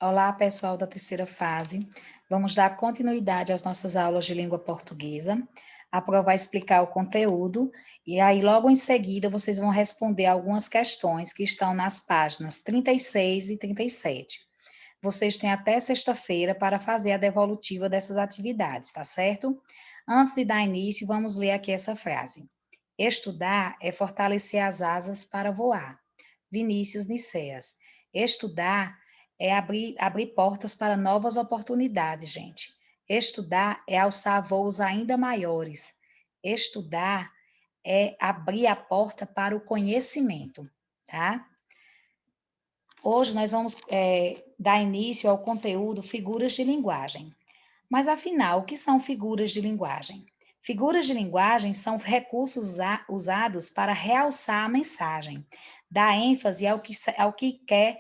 Olá, pessoal da terceira fase. Vamos dar continuidade às nossas aulas de língua portuguesa. A prova vai explicar o conteúdo e aí, logo em seguida, vocês vão responder algumas questões que estão nas páginas 36 e 37. Vocês têm até sexta-feira para fazer a devolutiva dessas atividades, tá certo? Antes de dar início, vamos ler aqui essa frase. Estudar é fortalecer as asas para voar. Vinícius Niceas. Estudar é abrir portas para novas oportunidades, gente. Estudar é alçar voos ainda maiores. Estudar é abrir a porta para o conhecimento, tá? Hoje nós vamos dar início ao conteúdo figuras de linguagem. Mas afinal, o que são figuras de linguagem? Figuras de linguagem são recursos usados para realçar a mensagem, dar ênfase ao que quer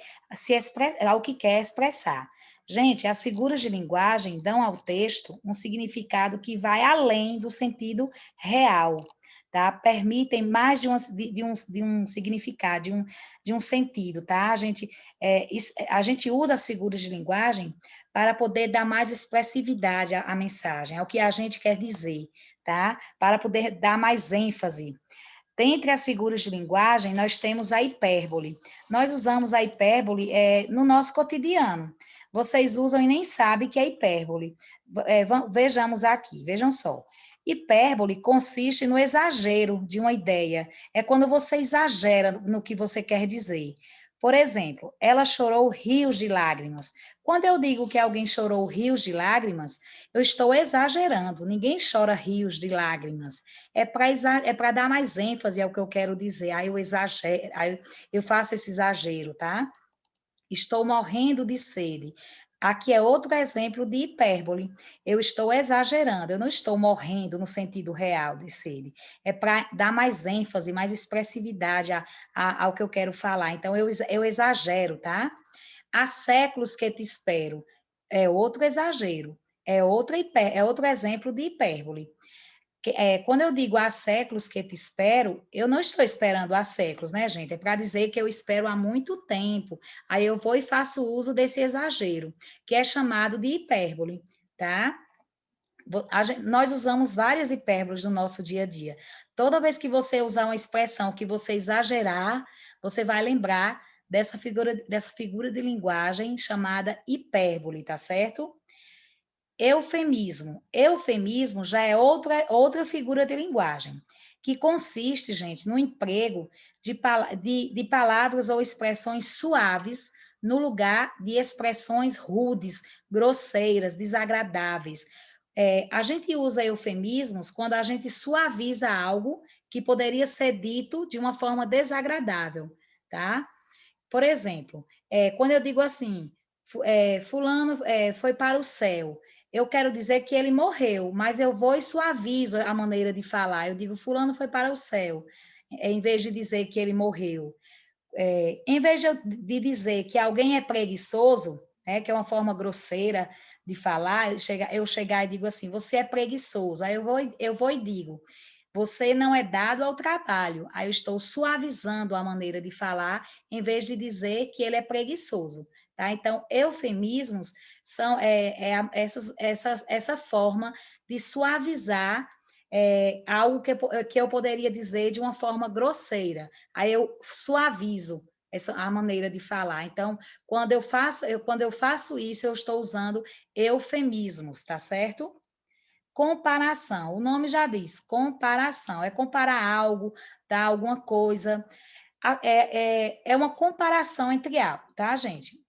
expressar. Gente, as figuras de linguagem dão ao texto um significado que vai além do sentido real, tá? Permitem mais de um significado, de um sentido, tá? A gente usa as figuras de linguagem para poder dar mais expressividade à mensagem, ao que a gente quer dizer, tá? Para poder dar mais ênfase. Dentre as figuras de linguagem, nós temos a hipérbole. Nós usamos a hipérbole no nosso cotidiano. Vocês usam e nem sabem que é hipérbole. Vejamos aqui, vejam só. Hipérbole consiste no exagero de uma ideia. É quando você exagera no que você quer dizer. Por exemplo, ela chorou rios de lágrimas. Quando eu digo que alguém chorou rios de lágrimas, eu estou exagerando. Ninguém chora rios de lágrimas. É para dar mais ênfase ao que eu quero dizer. Aí eu exagero, aí eu faço esse exagero, tá? Estou morrendo de sede. Aqui é outro exemplo de hipérbole. Eu estou exagerando, eu não estou morrendo no sentido real de sede. É para dar mais ênfase, mais expressividade ao que eu quero falar. Então, eu exagero, tá? Há séculos que te espero. É outro exagero. É outro exemplo de hipérbole. Quando eu digo há séculos que te espero, eu não estou esperando há séculos, né, gente? É para dizer que eu espero há muito tempo. Aí eu vou e faço uso desse exagero, que é chamado de hipérbole, tá? Nós usamos várias hipérboles no nosso dia a dia. Toda vez que você usar uma expressão que você exagerar, você vai lembrar dessa figura de linguagem chamada hipérbole, tá certo? Eufemismo. Eufemismo já é outra figura de linguagem, que consiste, gente, no emprego de palavras ou expressões suaves no lugar de expressões rudes, grosseiras, desagradáveis. A gente usa eufemismos quando a gente suaviza algo que poderia ser dito de uma forma desagradável, tá? Por exemplo, quando eu digo assim, fulano foi para o céu, eu quero dizer que ele morreu, mas eu vou e suavizo a maneira de falar. Eu digo, fulano foi para o céu, em vez de dizer que ele morreu. Em vez de dizer que alguém é preguiçoso, né, que é uma forma grosseira de falar, eu chegar e digo assim, você é preguiçoso. Aí eu vou e digo, você não é dado ao trabalho. Aí eu estou suavizando a maneira de falar, em vez de dizer que ele é preguiçoso. Tá? Então, eufemismos são essa forma de suavizar algo que eu poderia dizer de uma forma grosseira. Aí eu suavizo a maneira de falar. Então, quando eu faço isso, eu estou usando eufemismos, tá certo? Comparação, o nome já diz, comparação, é comparar algo, tá? Alguma coisa. É uma comparação entre algo, tá, gente?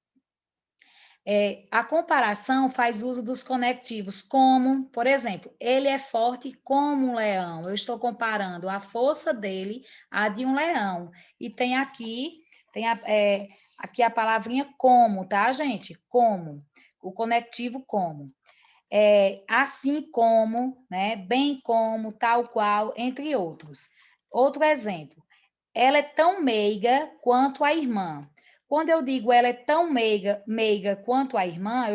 A comparação faz uso dos conectivos, como, por exemplo, ele é forte como um leão. Eu estou comparando a força dele à de um leão. E aqui a palavrinha como, tá, gente? Como, o conectivo como. Assim como, né, bem como, tal qual, entre outros. Outro exemplo, ela é tão meiga quanto a irmã. Quando eu digo ela é tão meiga quanto a irmã, eu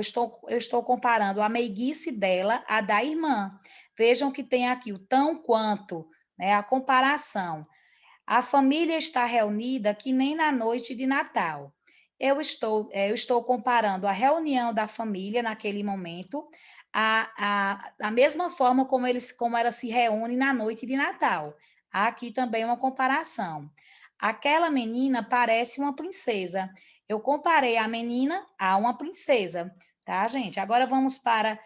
estou comparando a meiguice dela à da irmã. Vejam que tem aqui o tão quanto, né, a comparação. A família está reunida que nem na noite de Natal. eu estou comparando a reunião da família naquele momento, a mesma forma como ela se reúne na noite de Natal. Aqui também uma comparação. Aquela menina parece uma princesa. Eu comparei a menina a uma princesa, tá, gente? Agora vamos para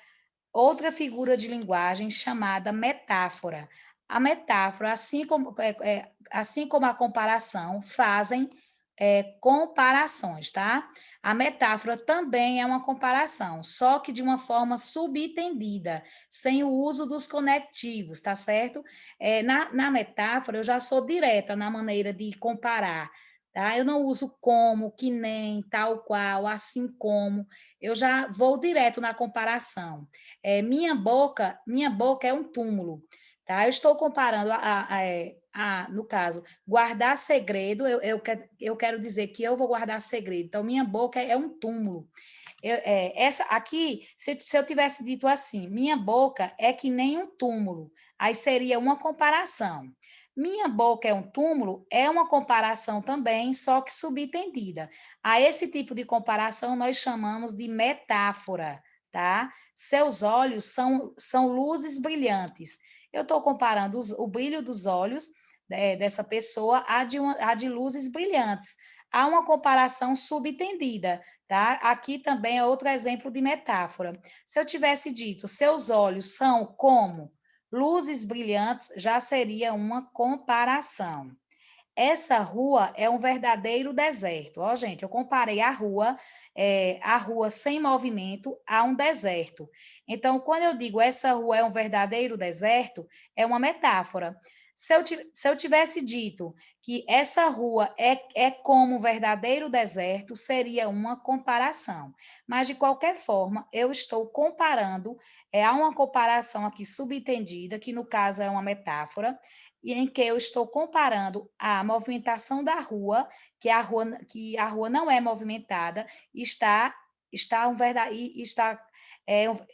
outra figura de linguagem chamada metáfora. A metáfora, assim como a comparação, fazem comparações, tá? A metáfora também é uma comparação, só que de uma forma subentendida, sem o uso dos conectivos, tá certo? Na metáfora, eu já sou direta na maneira de comparar, tá? Eu não uso como, que nem, tal qual, assim como, eu já vou direto na comparação. Minha boca é um túmulo, tá? Eu estou comparando no caso, guardar segredo, eu quero dizer que eu vou guardar segredo. Então, minha boca é um túmulo. Essa aqui, se eu tivesse dito assim, minha boca é que nem um túmulo, aí seria uma comparação. Minha boca é um túmulo é uma comparação também, só que subentendida. A esse tipo de comparação nós chamamos de metáfora, tá? Seus olhos são luzes brilhantes. Eu estou comparando o brilho dos olhos dessa pessoa a de luzes brilhantes. Há uma comparação subentendida, tá? Aqui também é outro exemplo de metáfora. Se eu tivesse dito, seus olhos são como luzes brilhantes, já seria uma comparação. Essa rua é um verdadeiro deserto. Ó, gente, eu comparei a rua sem movimento a um deserto. Então, quando eu digo essa rua é um verdadeiro deserto, é uma metáfora. Se eu tivesse dito que essa rua é como um verdadeiro deserto, seria uma comparação. Mas, de qualquer forma, eu estou comparando, há uma comparação aqui subentendida, que no caso é uma metáfora, e em que eu estou comparando a movimentação da rua, que a rua não é movimentada, está um verdade,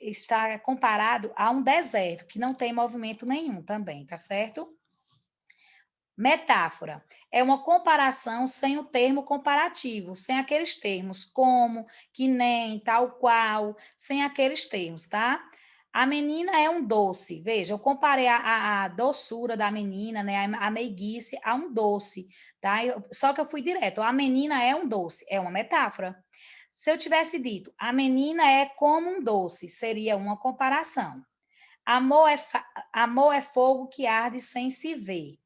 está comparado a um deserto que não tem movimento nenhum também, tá certo? Metáfora é uma comparação sem o termo comparativo, sem aqueles termos como, que nem, tal qual, sem aqueles termos, tá? A menina é um doce. Veja, eu comparei a doçura da menina, né, a meiguice, a um doce, tá? Só que eu fui direto. A menina é um doce, é uma metáfora. Se eu tivesse dito, a menina é como um doce, seria uma comparação. Amor é fogo que arde sem se ver.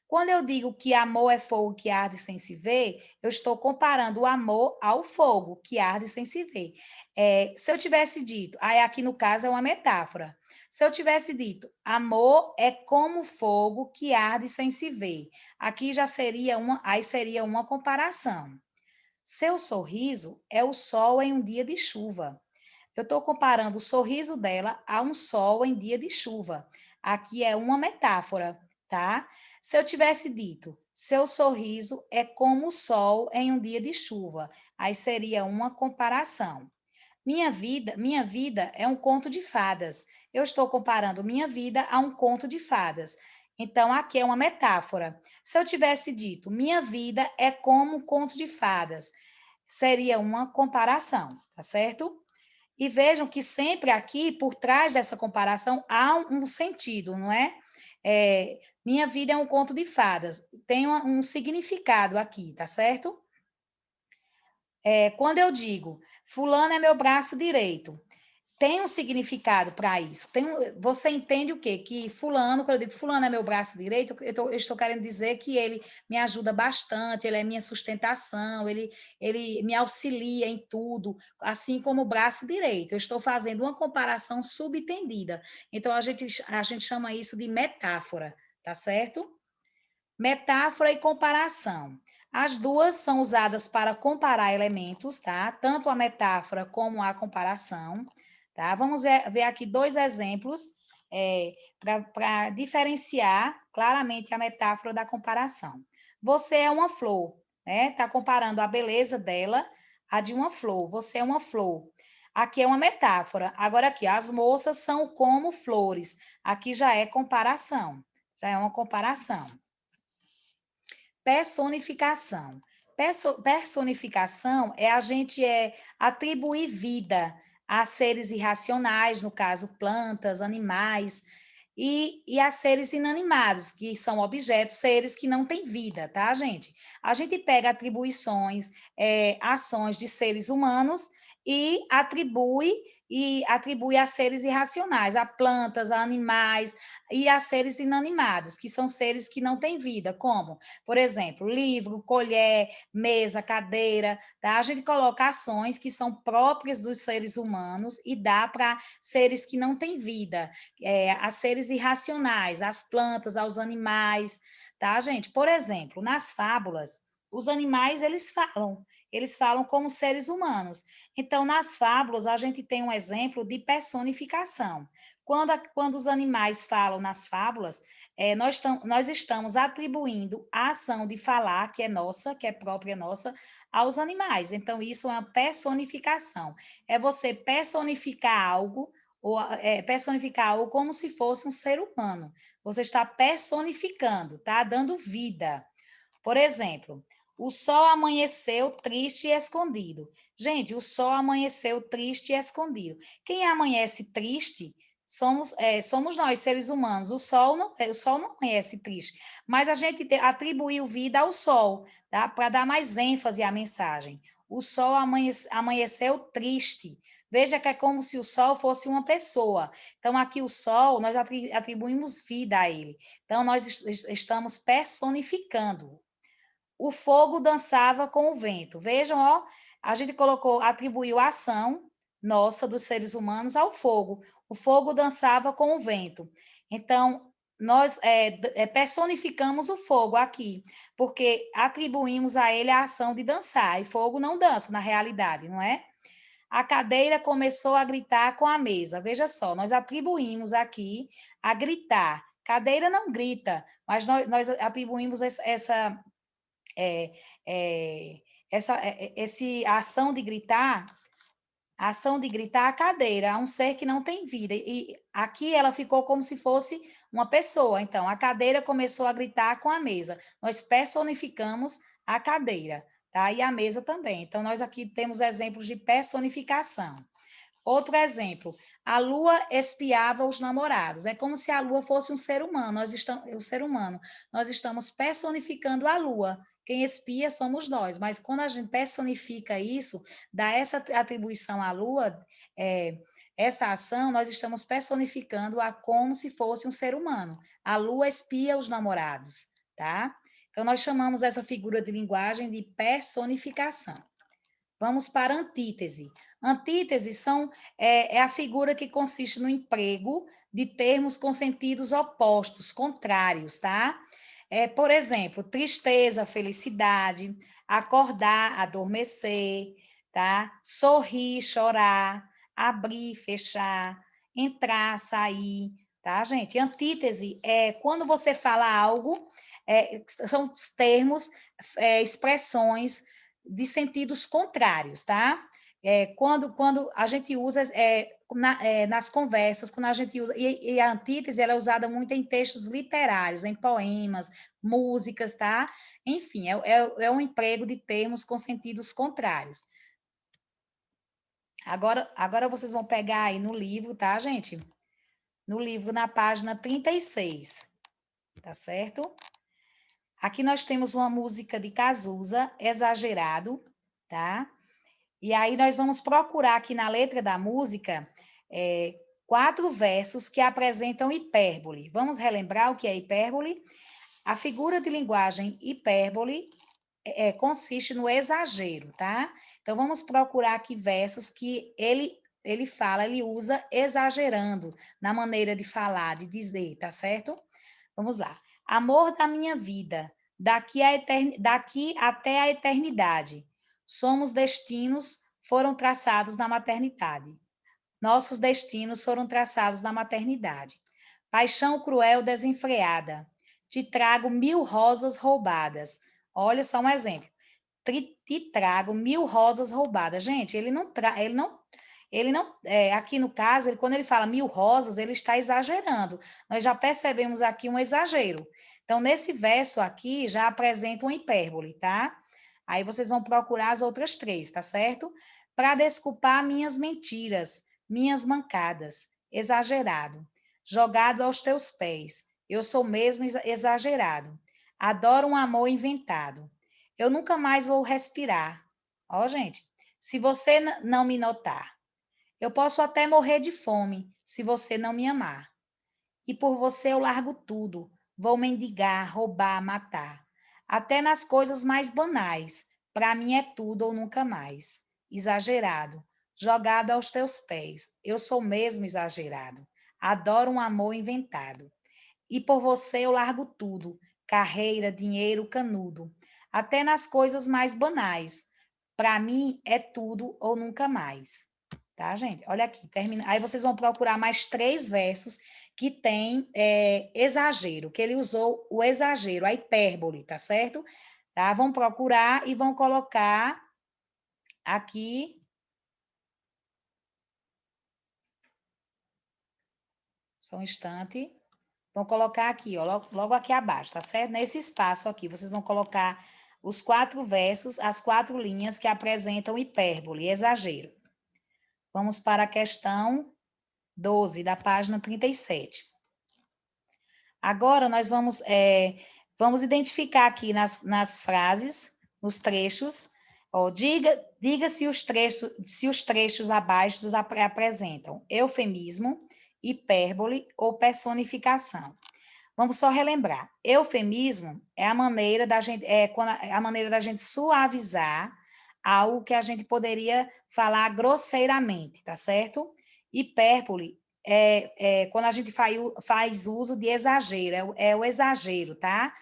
Quando eu digo que amor é fogo que arde sem se ver, eu estou comparando o amor ao fogo que arde sem se ver. Se eu tivesse dito, aí aqui no caso é uma metáfora. Se eu tivesse dito, amor é como fogo que arde sem se ver, aqui já seria uma comparação. Seu sorriso é o sol em um dia de chuva. Eu estou comparando o sorriso dela a um sol em dia de chuva. Aqui é uma metáfora, tá? Se eu tivesse dito, seu sorriso é como o sol em um dia de chuva, aí seria uma comparação. Minha vida é um conto de fadas. Eu estou comparando minha vida a um conto de fadas. Então, aqui é uma metáfora. Se eu tivesse dito, minha vida é como um conto de fadas, seria uma comparação, tá certo? E vejam que sempre aqui, por trás dessa comparação, há um sentido, não é? Minha vida é um conto de fadas, tem um significado aqui, tá certo? Quando eu digo, fulano é meu braço direito, tem um significado para isso. Você entende o quê? Que fulano, quando eu digo fulano é meu braço direito, eu estou querendo dizer que ele me ajuda bastante, ele é minha sustentação, ele me auxilia em tudo, assim como o braço direito. Eu estou fazendo uma comparação subentendida. Então, a gente chama isso de metáfora, tá certo? Metáfora e comparação. As duas são usadas para comparar elementos, tá? Tanto a metáfora como a comparação, tá? Vamos ver aqui dois exemplos para diferenciar claramente a metáfora da comparação. Você é uma flor, né? Está comparando a beleza dela à de uma flor. Você é uma flor. Aqui é uma metáfora. Agora aqui, as moças são como flores. Aqui já é comparação. Já é uma comparação. Personificação. Personificação é a gente atribuir vida a seres irracionais, no caso, plantas, animais, e a seres inanimados, que são objetos, seres que não têm vida, tá, gente? A gente pega atribuições, ações de seres humanos e atribui a seres irracionais, a plantas, a animais e a seres inanimados, que são seres que não têm vida, como, por exemplo, livro, colher, mesa, cadeira, tá? A gente coloca ações que são próprias dos seres humanos e dá para seres que não têm vida, a seres irracionais, às plantas, aos animais, tá, gente? Por exemplo, nas fábulas, os animais, eles falam como seres humanos. Então, nas fábulas, a gente tem um exemplo de personificação. Quando os animais falam nas fábulas, nós estamos atribuindo a ação de falar, que é nossa, que é própria nossa, aos animais. Então, isso é uma personificação. É você personificar algo, ou personificar algo como se fosse um ser humano. Você está personificando, tá? Dando vida. Por exemplo, o sol amanheceu triste e escondido. Gente, o sol amanheceu triste e escondido. Quem amanhece triste somos nós, seres humanos. O sol não amanhece triste, mas a gente atribuiu vida ao sol, tá? Para dar mais ênfase à mensagem. O sol amanheceu triste. Veja que é como se o sol fosse uma pessoa. Então, aqui o sol, nós atribuímos vida a ele. Então, nós estamos personificando. O fogo dançava com o vento. Vejam, ó, a gente atribuiu a ação nossa dos seres humanos ao fogo. O fogo dançava com o vento. Então, nós personificamos o fogo aqui, porque atribuímos a ele a ação de dançar, e fogo não dança na realidade, não é? A cadeira começou a gritar com a mesa. Veja só, nós atribuímos aqui a gritar. Cadeira não grita, mas nós atribuímos é, é, a ação de gritar a cadeira, a um ser que não tem vida. E aqui ela ficou como se fosse uma pessoa. Então, a cadeira começou a gritar com a mesa. Nós personificamos a cadeira, tá? E a mesa também. Então, nós aqui temos exemplos de personificação. Outro exemplo, a lua espiava os namorados. É como se a lua fosse um ser humano, o ser humano. Nós estamos personificando a lua. Quem espia somos nós, mas quando a gente personifica isso, dá essa atribuição à lua, é, essa ação, nós estamos personificando a como se fosse um ser humano. A lua espia os namorados, tá? Então, nós chamamos essa figura de linguagem de personificação. Vamos para a antítese. Antítese é a figura que consiste no emprego de termos com sentidos opostos, contrários, tá? Por exemplo, tristeza, felicidade, acordar, adormecer, tá? Sorrir, chorar, abrir, fechar, entrar, sair, tá, gente? Antítese é quando você fala algo, são termos, expressões de sentidos contrários, tá? Quando a gente usa nas conversas, quando a gente usa, e a antítese ela é usada muito em textos literários, em poemas, músicas, tá? Enfim, é um emprego de termos com sentidos contrários. Agora vocês vão pegar aí no livro, tá, gente? No livro, na página 36, tá certo? Aqui nós temos uma música de Cazuza, Exagerado, tá? E aí nós vamos procurar aqui na letra da música 4 versos que apresentam hipérbole. Vamos relembrar o que é hipérbole? A figura de linguagem hipérbole consiste no exagero, tá? Então vamos procurar aqui versos que ele usa exagerando na maneira de falar, de dizer, tá certo? Vamos lá. Amor da minha vida, daqui até a eternidade. Somos destinos foram traçados na maternidade. Nossos destinos foram traçados na maternidade. Paixão cruel desenfreada. Te trago 1000 rosas roubadas. Olha só um exemplo. Te trago 1000 rosas roubadas. Gente, aqui no caso, quando ele fala 1000 rosas, ele está exagerando. Nós já percebemos aqui um exagero. Então, nesse verso aqui, já apresenta uma hipérbole, tá? Aí vocês vão procurar as outras três, tá certo? Para desculpar minhas mentiras, minhas mancadas, exagerado, jogado aos teus pés. Eu sou mesmo exagerado. Adoro um amor inventado. Eu nunca mais vou respirar. Ó, gente, se você não me notar, eu posso até morrer de fome se você não me amar. E por você eu largo tudo. Vou mendigar, roubar, matar. Até nas coisas mais banais. Para mim é tudo ou nunca mais. Exagerado, jogado aos teus pés. Eu sou mesmo exagerado. Adoro um amor inventado. E por você eu largo tudo. Carreira, dinheiro, canudo. Até nas coisas mais banais. Para mim é tudo ou nunca mais. Tá, gente? Olha aqui, termina. Aí vocês vão procurar mais três versos que tem exagero, que ele usou o exagero, a hipérbole, tá certo? Tá? Vão procurar e vão colocar aqui. Só um instante. Vão colocar aqui, ó, logo aqui abaixo, tá certo? Nesse espaço aqui, vocês vão colocar os 4 versos, as 4 linhas que apresentam hipérbole, exagero. Vamos para a questão 12, da página 37. Agora, nós vamos identificar aqui nas frases, nos trechos, ó, diga se os trechos abaixo apresentam eufemismo, hipérbole ou personificação. Vamos só relembrar. Eufemismo é a maneira da gente, a maneira da gente suavizar algo que a gente poderia falar grosseiramente, tá certo? Hipérbole quando a gente faz uso de exagero, é o exagero, tá?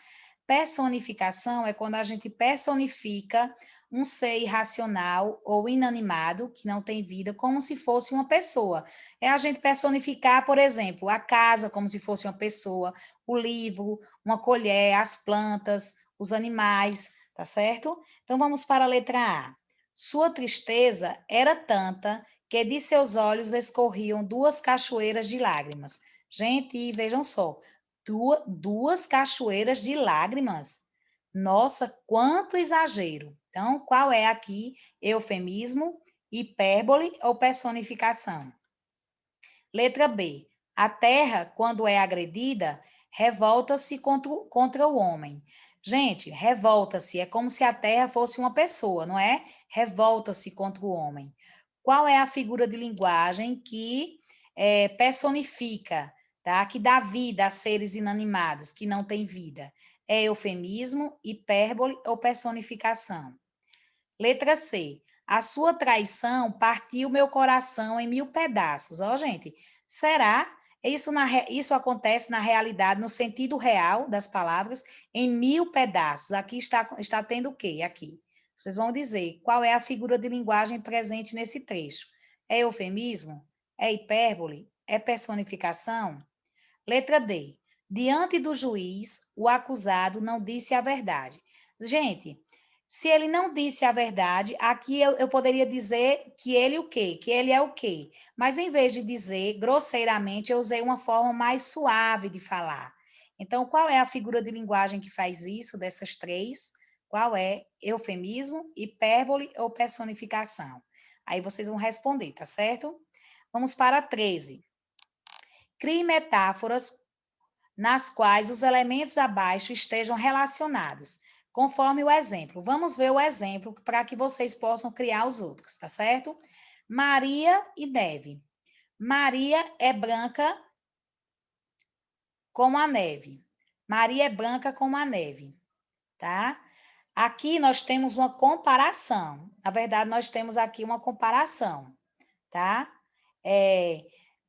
Personificação é quando a gente personifica um ser irracional ou inanimado, que não tem vida, como se fosse uma pessoa. É a gente personificar, por exemplo, a casa como se fosse uma pessoa, o livro, uma colher, as plantas, os animais, tá certo? Então vamos para a letra A. Sua tristeza era tanta que de seus olhos escorriam 2 cachoeiras de lágrimas. Gente, vejam só, duas cachoeiras de lágrimas. Nossa, quanto exagero! Então, qual é aqui eufemismo, hipérbole ou personificação? Letra B. A terra, quando é agredida, revolta-se contra o homem. Gente, revolta-se é como se a terra fosse uma pessoa, não é? Revolta-se contra o homem. Qual é a figura de linguagem que personifica, tá? Que dá vida a seres inanimados, que não têm vida? É eufemismo, hipérbole ou personificação? Letra C. A sua traição partiu meu coração em 1000 pedaços. Ó, gente, será? Isso acontece na realidade, no sentido real das palavras, em 1000 pedaços. Aqui está tendo o quê? Aqui. Vocês vão dizer qual é a figura de linguagem presente nesse trecho. É eufemismo? É hipérbole? É personificação? Letra D. Diante do juiz, o acusado não disse a verdade. Gente, se ele não disse a verdade, aqui eu poderia dizer que ele o quê? Que ele é o quê? Mas em vez de dizer grosseiramente, eu usei uma forma mais suave de falar. Então, qual é a figura de linguagem que faz isso, dessas três? Qual é? Eufemismo, hipérbole ou personificação? Aí vocês vão responder, tá certo? Vamos para a 13. Crie metáforas nas quais os elementos abaixo estejam relacionados, conforme o exemplo. Vamos ver o exemplo para que vocês possam criar os outros, tá certo? Maria e neve. Maria é branca como a neve. Maria é branca como a neve, tá? Aqui nós temos uma comparação. Na verdade, nós temos aqui uma comparação, tá?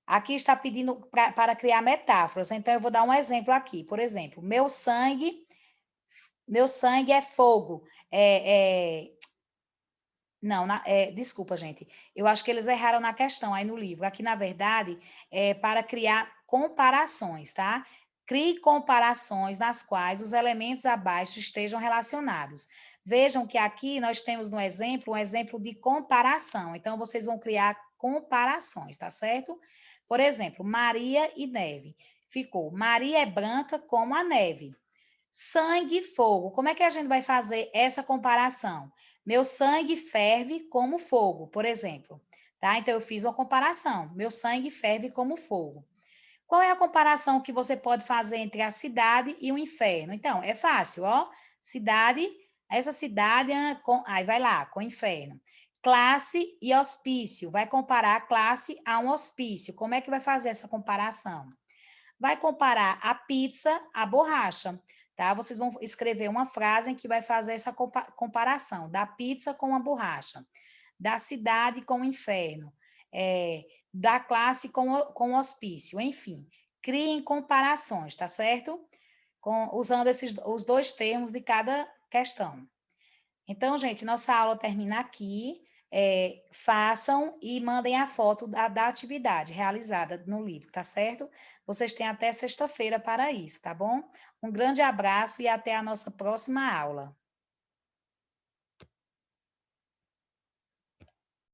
Aqui está pedindo para criar metáforas. Então, eu vou dar um exemplo aqui. Por exemplo, meu sangue é fogo. Não, desculpa, gente. Eu acho que eles erraram na questão aí no livro. Aqui, na verdade, é para criar comparações, tá? Crie comparações nas quais os elementos abaixo estejam relacionados. Vejam que aqui nós temos no exemplo um exemplo de comparação. Então, vocês vão criar comparações, tá certo? Por exemplo, Maria e neve. Ficou, Maria é branca como a neve. Sangue e fogo. Como é que a gente vai fazer essa comparação? Meu sangue ferve como fogo, por exemplo. Tá? Então, eu fiz uma comparação. Meu sangue ferve como fogo. Qual é a comparação que você pode fazer entre a cidade e o inferno? Então, é fácil, ó. Cidade, essa cidade, aí vai lá, com o inferno. Classe e hospício. Vai comparar a classe a um hospício. Como é que vai fazer essa comparação? Vai comparar a pizza à borracha, tá? Vocês vão escrever uma frase em que vai fazer essa comparação da pizza com a borracha, da cidade com o inferno, da classe com o hospício, enfim. Criem comparações, tá certo? Usando os dois termos de cada questão. Então, gente, nossa aula termina aqui. Façam e mandem a foto da atividade realizada no livro, tá certo? Vocês têm até sexta-feira para isso, tá bom? Um grande abraço e até a nossa próxima aula.